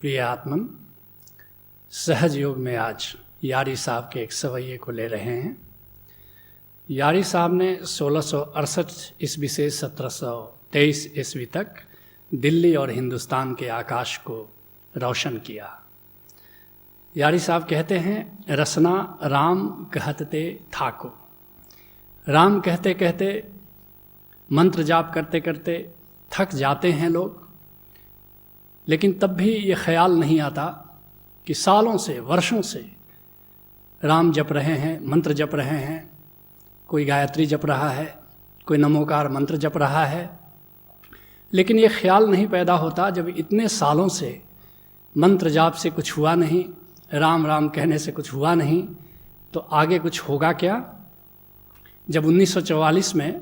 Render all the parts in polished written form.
प्रिय आत्मन, सहज योग में आज यारी साहब के एक सवैये को ले रहे हैं। यारी साहब ने 1668 ईस्वी से 1723 ईस्वी तक दिल्ली और हिंदुस्तान के आकाश को रोशन किया। यारी साहब कहते हैं, रसना राम कहते थाको। राम कहते कहते, मंत्र जाप करते करते थक जाते हैं लोग, लेकिन तब भी ये ख्याल नहीं आता कि सालों से, वर्षों से राम जप रहे हैं, मंत्र जप रहे हैं। कोई गायत्री जप रहा है, कोई नमोकार मंत्र जप रहा है, लेकिन ये ख्याल नहीं पैदा होता जब इतने सालों से मंत्र जाप से कुछ हुआ नहीं, राम राम कहने से कुछ हुआ नहीं, तो आगे कुछ होगा क्या। जब 1944 में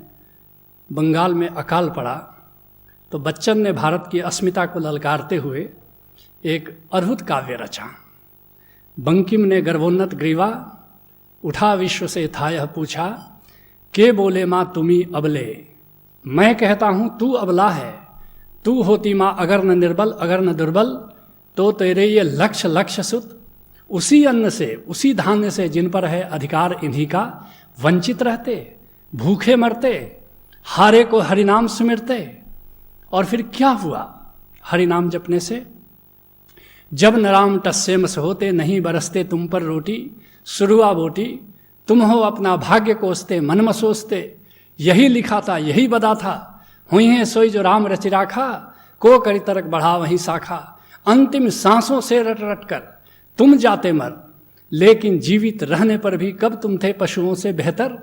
बंगाल में अकाल पड़ा तो बच्चन ने भारत की अस्मिता को ललकारते हुए एक अद्भुत काव्य रचा। बंकिम ने गर्वोन्नत ग्रीवा, उठा विश्व से था यह पूछा, के बोले माँ तुम्ही अबले। मैं कहता हूँ तू अबला है, तू होती माँ अगर न निर्बल अगर न दुर्बल, तो तेरे ये लक्ष्य लक्ष्य सुत। उसी अन्न से, उसी धान्य से जिन पर है अधिकार इन्हीं का, वंचित रहते, भूखे मरते, हारे को हरिनाम सिमरते। और फिर क्या हुआ हरिनाम जपने से? जब न राम टस्से मस होते, नहीं बरसते तुम पर रोटी, सुरुआ बोटी। तुम हो अपना भाग्य कोसते, मन में सोचते, यही लिखा था यही बदा था। हुई है सोई जो राम रचि राखा, को करी तरक बढ़ा वहीं शाखा। अंतिम सांसों से रट रट कर तुम जाते मर, लेकिन जीवित रहने पर भी कब तुम थे पशुओं से बेहतर।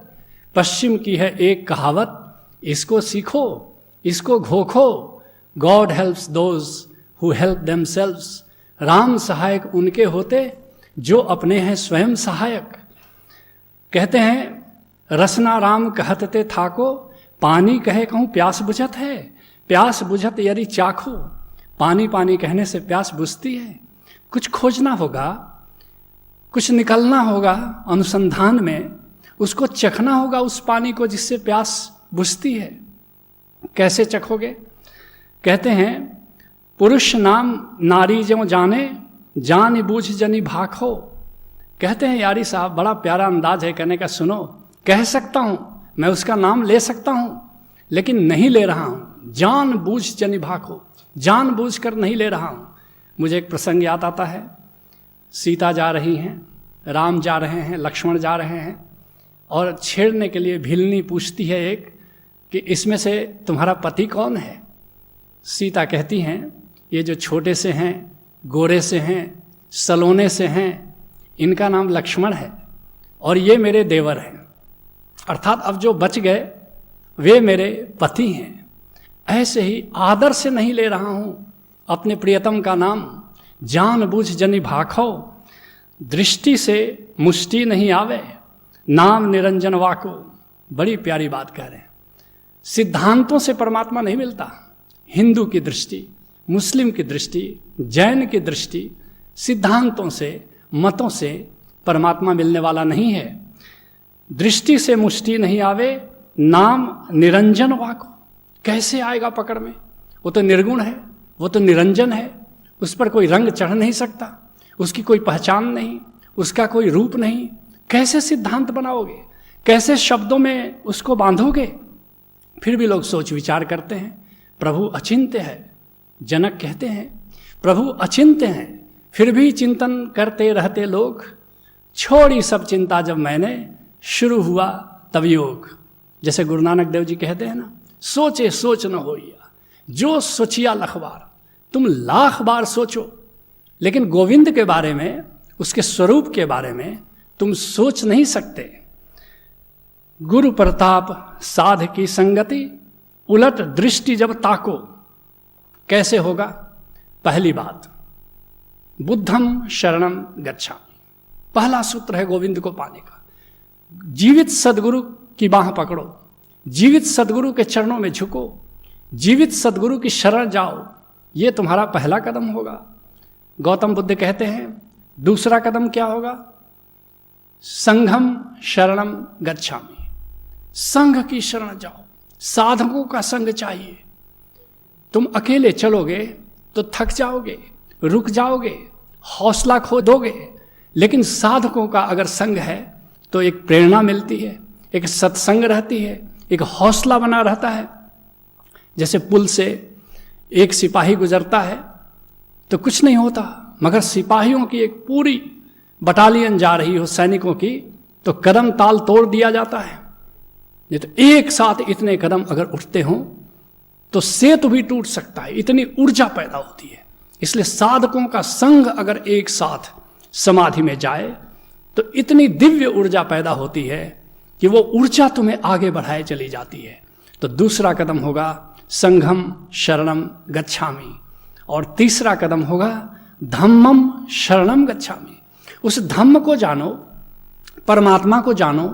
पश्चिम की है एक कहावत, इसको सीखो, इसको घोखो। God helps those who help themselves. Ram सहायक उनके होते जो अपने हैं स्वयं सहायक। कहते हैं, रसना राम कहते थाको, पानी कहे कहूँ प्यास बुझत है। प्यास बुझत यदि चाखो, पानी पानी कहने से प्यास बुझती है। कुछ खोजना होगा, कुछ निकलना होगा अनुसंधान में, उसको चखना होगा उस पानी को जिससे प्यास बुझती है। कैसे चखोगे? कहते हैं, पुरुष नाम नारी जो जाने, जान बूझ जनी भाखो। कहते हैं यारी साहब, बड़ा प्यारा अंदाज है कहने का। सुनो, कह सकता हूं, मैं उसका नाम ले सकता हूं, लेकिन नहीं ले रहा हूं। जान बूझ जनी भाखो, जान बूझ कर नहीं ले रहा हूं। मुझे एक प्रसंग याद आता है। सीता जा रही हैं, राम जा रहे हैं, लक्ष्मण जा रहे हैं, और छेड़ने के लिए भिलनी पूछती है एक कि इसमें से तुम्हारा पति कौन है? सीता कहती हैं, ये जो छोटे से हैं, गोरे से हैं, सलोने से हैं, इनका नाम लक्ष्मण है, और ये मेरे देवर हैं। अर्थात अब जो बच गए वे मेरे पति हैं। ऐसे ही आदर से नहीं ले रहा हूं अपने प्रियतम का नाम। जान बूझ जनी भाखो, दृष्टि से मुष्टि नहीं आवे, नाम निरंजन वाको। बड़ी प्यारी बात कह रहे हैं। सिद्धांतों से परमात्मा नहीं मिलता। हिंदू की दृष्टि, मुस्लिम की दृष्टि, जैन की दृष्टि, सिद्धांतों से, मतों से परमात्मा मिलने वाला नहीं है। दृष्टि से मुष्टि नहीं आवे, नाम निरंजन वाको। कैसे आएगा पकड़ में? वो तो निर्गुण है, वो तो निरंजन है, उस पर कोई रंग चढ़ नहीं सकता, उसकी कोई पहचान नहीं, उसका कोई रूप नहीं। कैसे सिद्धांत बनाओगे? कैसे शब्दों में उसको बांधोगे? फिर भी लोग सोच विचार करते हैं, प्रभु अचिंत्य है। जनक कहते हैं, प्रभु अचिंत्य हैं, फिर भी चिंतन करते रहते लोग। छोड़ी सब चिंता जब मैंने, शुरू हुआ तब योग। जैसे गुरु नानक देव जी कहते हैं ना, सोचे सोच न होइया, जो सोचिया लख बार। तुम लाख बार सोचो, लेकिन गोविंद के बारे में, उसके स्वरूप के बारे में तुम सोच नहीं सकते। गुरु प्रताप साध की संगति, उलट दृष्टि जब ताको। कैसे होगा? पहली बात, बुद्धम शरणम गच्छामि। पहला सूत्र है गोविंद को पाने का। जीवित सदगुरु की बाह पकड़ो, जीवित सदगुरु के चरणों में झुको, जीवित सदगुरु की शरण जाओ। ये तुम्हारा पहला कदम होगा। गौतम बुद्ध कहते हैं, दूसरा कदम क्या होगा? संघम शरणम गच्छामि। संघ की शरण जाओ, साधकों का संग चाहिए। तुम अकेले चलोगे तो थक जाओगे, रुक जाओगे, हौसला खो दोगे। लेकिन साधकों का अगर संग है तो एक प्रेरणा मिलती है, एक सत्संग रहती है, एक हौसला बना रहता है। जैसे पुल से एक सिपाही गुजरता है तो कुछ नहीं होता, मगर सिपाहियों की एक पूरी बटालियन जा रही हो सैनिकों की तो कदम ताल तोड़ दिया जाता है। नहीं तो एक साथ इतने कदम अगर उठते हों तो सेतु भी टूट सकता है, इतनी ऊर्जा पैदा होती है। इसलिए साधकों का संग अगर एक साथ समाधि में जाए तो इतनी दिव्य ऊर्जा पैदा होती है कि वो ऊर्जा तुम्हें आगे बढ़ाए चली जाती है। तो दूसरा कदम होगा संघम शरणम गच्छामि, और तीसरा कदम होगा धम्मम शरणम गच्छामि। उस धम्म को जानो, परमात्मा को जानो,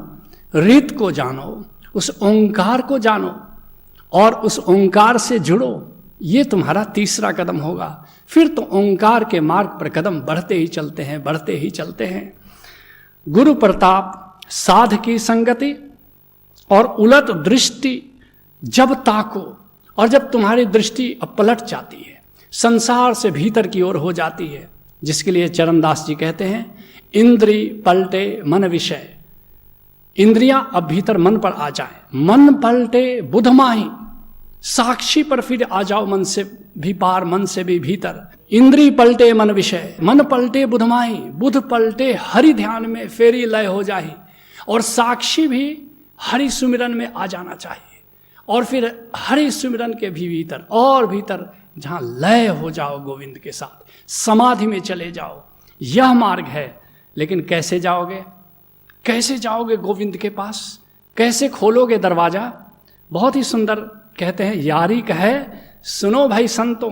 रीत को जानो, उस ओंकार को जानो और उस ओंकार से जुड़ो। ये तुम्हारा तीसरा कदम होगा। फिर तो ओंकार के मार्ग पर कदम बढ़ते ही चलते हैं, बढ़ते ही चलते हैं। गुरु प्रताप साध की संगति और उलट दृष्टि जब ताको, और जब तुम्हारी दृष्टि अब पलट जाती है, संसार से भीतर की ओर हो जाती है, जिसके लिए चरणदास जी कहते हैं इंद्री पलटे मन विषय। इंद्रियां अब भीतर मन पर आ जाए, मन पलटे बुध माही, साक्षी पर फिर आ जाओ, मन से भी पार, मन से भी भीतर। इंद्री पलटे मन विषय, मन पलटे बुध माही, बुध पलटे हरि ध्यान में फेरी लय हो जाही। और साक्षी भी हरि सुमिरन में आ जाना चाहिए, और फिर हरि सुमिरन के भी भीतर और भीतर जहां लय हो जाओ गोविंद के साथ, समाधि में चले जाओ। यह मार्ग है। लेकिन कैसे जाओगे? कैसे जाओगे गोविंद के पास? कैसे खोलोगे दरवाजा? बहुत ही सुंदर कहते हैं, यारी कहे सुनो भाई संतों,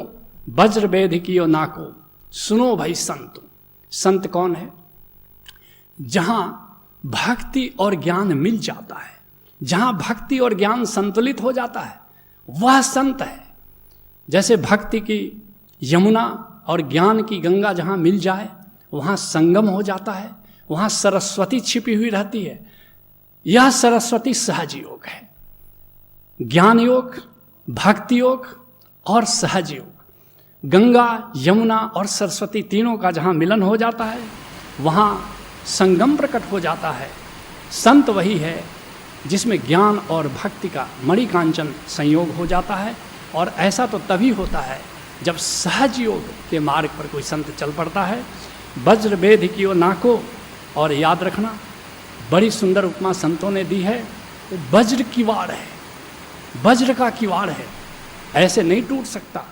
वज्र वेद कियो नाको। सुनो भाई संतों। संत कौन है? जहां भक्ति और ज्ञान मिल जाता है, जहां भक्ति और ज्ञान संतुलित हो जाता है, वह संत है। जैसे भक्ति की यमुना और ज्ञान की गंगा जहां मिल जाए, वहां संगम हो जाता है, वहां सरस्वती छिपी हुई रहती है। यह सरस्वती सहज योग है। ज्ञान योग, भक्ति योग और सहज योग, गंगा यमुना और सरस्वती तीनों का जहां मिलन हो जाता है, वहां संगम प्रकट हो जाता है। संत वही है जिसमें ज्ञान और भक्ति का मणिकांचन संयोग हो जाता है। और ऐसा तो तभी होता है जब सहज योग के मार्ग पर कोई संत चल पड़ता है। वज्र वेद कियो नाको, और याद रखना बड़ी सुंदर उपमा संतों ने दी है, वो वज्र किवाड़ है, वज्र का किवाड़ है, ऐसे नहीं टूट सकता।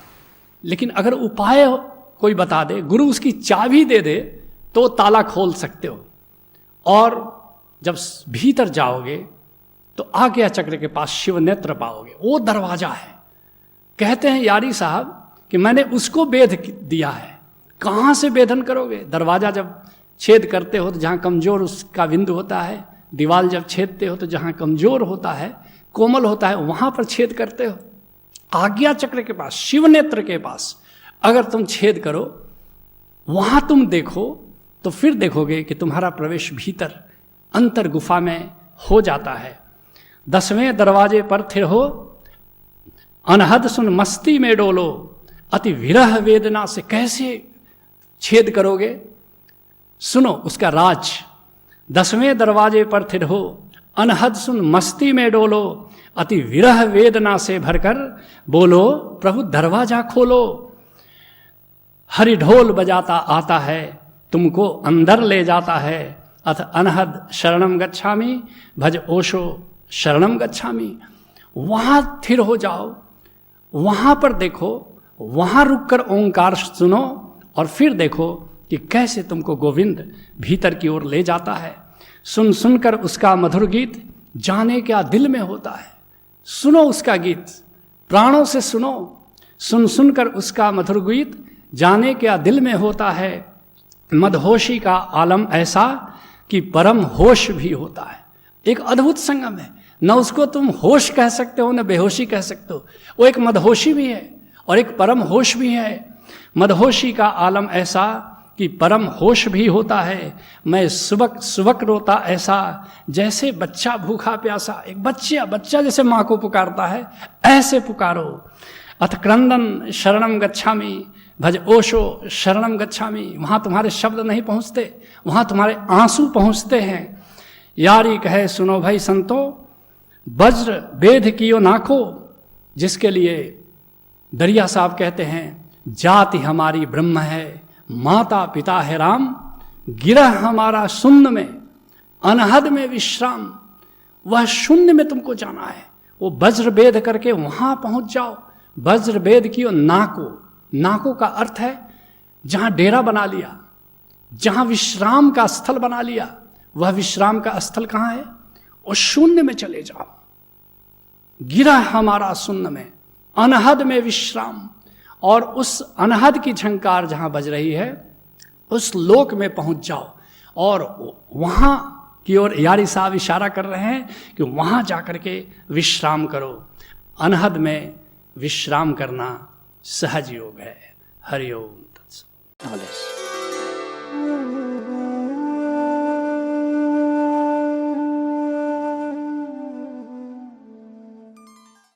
लेकिन अगर उपाय कोई बता दे, गुरु उसकी चाबी दे दे, तो ताला खोल सकते हो। और जब भीतर जाओगे तो आज्ञा चक्र के पास शिव नेत्र पाओगे, वो दरवाजा है। कहते हैं यारी साहब कि मैंने उसको वेद दिया है। कहाँ से वेदन करोगे? दरवाजा जब छेद करते हो तो जहाँ कमजोर उसका बिंदु होता है, दीवार जब छेदते हो तो जहाँ कमजोर होता है, कोमल होता है, वहां पर छेद करते हो। आज्ञा चक्र के पास, शिव नेत्र के पास अगर तुम छेद करो, वहां तुम देखो, तो फिर देखोगे कि तुम्हारा प्रवेश भीतर अंतर गुफा में हो जाता है। 10वें दरवाजे पर थिर हो, अनहद सुन मस्ती में डोलो, अति विरह वेदना से कैसे छेद करोगे? सुनो उसका राज। 10वें दरवाजे पर थिर हो, अनहद सुन मस्ती में डोलो, अति विरह वेदना से भरकर बोलो प्रभु दरवाजा खोलो। हरि ढोल बजाता आता है, तुमको अंदर ले जाता है। अथ अनहद शरणम गच्छामि, भज ओशो शरणम गच्छामि। वहां स्थिर हो जाओ, वहां पर देखो, वहां रुककर ओंकार सुनो, और फिर देखो कि कैसे तुमको गोविंद भीतर की ओर ले जाता है। सुन सुनकर उसका मधुर गीत जाने क्या दिल में होता है। सुनो उसका गीत, प्राणों से सुनो। सुन सुनकर उसका मधुर गीत जाने क्या दिल में होता है। मदहोशी का आलम ऐसा कि परम होश भी होता है। एक अद्भुत संगम है। न उसको तुम होश कह सकते हो, न बेहोशी कह सकते हो। वो एक मदहोशी भी है और एक परम होश भी है। मदहोशी का आलम ऐसा कि परम होश भी होता है। मैं सुबक सुबक रोता ऐसा, जैसे बच्चा भूखा प्यासा। एक बच्चा जैसे माँ को पुकारता है, ऐसे पुकारो। अथ क्रंदन शरणम गच्छामि, भज ओशो शरणम गच्छामि, वहाँ तुम्हारे शब्द नहीं पहुँचते, वहाँ तुम्हारे आंसू पहुँचते हैं। यारी कहे सुनो भाई संतो, वज्र वेद कियो नाखो, जिसके लिए दरिया साहब कहते हैं जाति हमारी ब्रह्म है, माता पिता है राम, गिरह हमारा शून्य में, अनहद में विश्राम। वह शून्य में तुमको जाना है, वो वज्र वेद करके वहां पहुंच जाओ। वज्र वेद की नाको, नाको का अर्थ है जहां डेरा बना लिया, जहां विश्राम का स्थल बना लिया। वह विश्राम का स्थल कहां है? उस शून्य में चले जाओ। गिरा हमारा शून्य में, अनहद में विश्राम। और उस अनहद की झंकार जहां बज रही है उस लोक में पहुंच जाओ। और वहां की ओर यारी साहब इशारा कर रहे हैं कि वहां जाकर के विश्राम करो। अनहद में विश्राम करना सहज योग है। हरि ओम तत्सत।